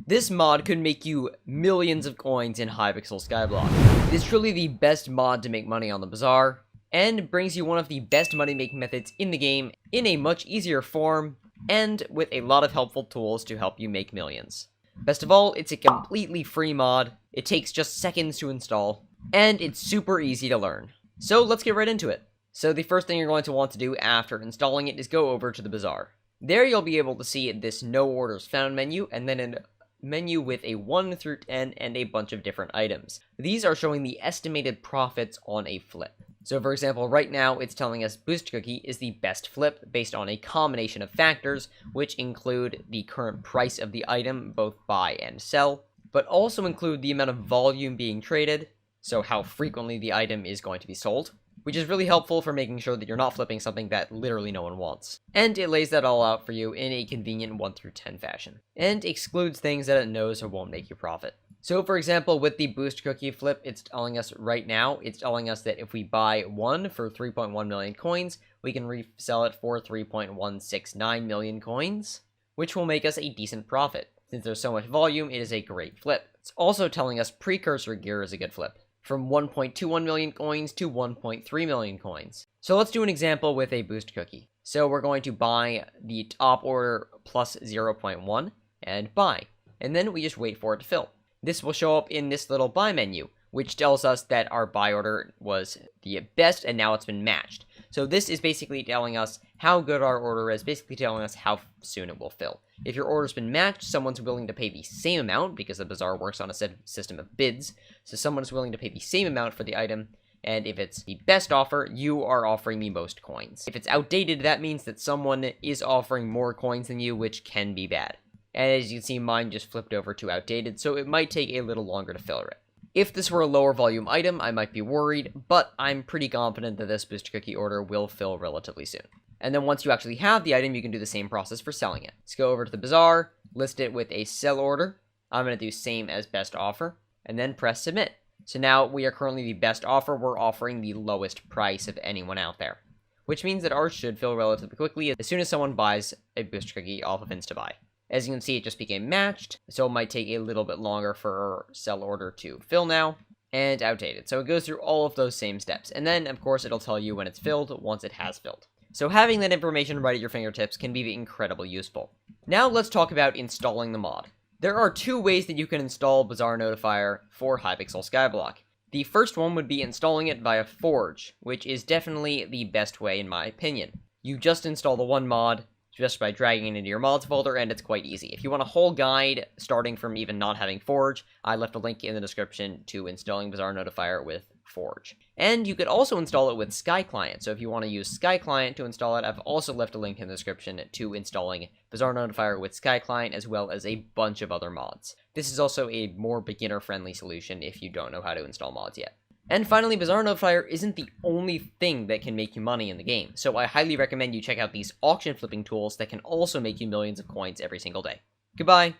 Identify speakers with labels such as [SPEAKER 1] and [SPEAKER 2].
[SPEAKER 1] This mod could make you millions of coins in Hypixel Skyblock. It is truly the best mod to make money on the Bazaar, and brings you one of the best money-making methods in the game in a much easier form, and with a lot of helpful tools to help you make millions. Best of all, it's a completely free mod, it takes just seconds to install, and it's super easy to learn. So let's get right into it. So the first thing you're going to want to do after installing it is go over to the Bazaar. There you'll be able to see this No Orders Found menu, and then a menu with a 1 through 10 and a bunch of different items. These are showing the estimated profits on a flip. So for example, right now it's telling us Boost Cookie is the best flip based on a combination of factors, which include the current price of the item, both buy and sell, but also include the amount of volume being traded, so how frequently the item is going to be sold, which is really helpful for making sure that you're not flipping something that literally no one wants. And it lays that all out for you in a convenient 1 through 10 fashion, and excludes things that it knows or won't make you profit. So for example, with the Boost Cookie flip, it's telling us right now, it's telling us that if we buy one for 3.1 million coins, we can resell it for 3.169 million coins, which will make us a decent profit. Since there's so much volume, it is a great flip. It's also telling us Precursor Gear is a good flip, from 1.21 million coins to 1.3 million coins. So let's do an example with a Boost Cookie. So we're going to buy the top order plus 0.1 and buy, and then we just wait for it to fill. This will show up in this little buy menu, which tells us that our buy order was the best and now it's been matched. So this is basically telling us how good our order is, basically telling us how soon it will fill. If your order's been matched, someone's willing to pay the same amount, because the Bazaar works on a system of bids, so someone is willing to pay the same amount for the item, and if it's the best offer, you are offering the most coins. If it's outdated, that means that someone is offering more coins than you, which can be bad. And as you can see, mine just flipped over to outdated, so it might take a little longer to fill it. If this were a lower volume item, I might be worried, but I'm pretty confident that this Boost Cookie order will fill relatively soon. And then once you actually have the item, you can do the same process for selling it. Let's go over to the Bazaar, list it with a sell order. I'm going to do same as best offer, and then press submit. So now we are currently the best offer. We're offering the lowest price of anyone out there, which means that ours should fill relatively quickly as soon as someone buys a Boost Cookie off of InstaBuy. As you can see, it just became matched, so it might take a little bit longer for our sell order to fill now, and outdated. So it goes through all of those same steps, and then, of course, it'll tell you when it's filled once it has filled. So having that information right at your fingertips can be incredibly useful. Now let's talk about installing the mod. There are two ways that you can install Bazaar Notifier for Hypixel Skyblock. The first one would be installing it via Forge, which is definitely the best way in my opinion. You just install the one mod, just by dragging it into your mods folder, and it's quite easy. If you want a whole guide, starting from even not having Forge, I left a link in the description to installing Bazaar Notifier with Forge. And you could also install it with Sky Client, so if you want to use Sky Client to install it, I've also left a link in the description to installing Bazaar Notifier with Sky Client, as well as a bunch of other mods. This is also a more beginner-friendly solution if you don't know how to install mods yet. And finally, Bazaar Notifier isn't the only thing that can make you money in the game, so I highly recommend you check out these auction flipping tools that can also make you millions of coins every single day. Goodbye!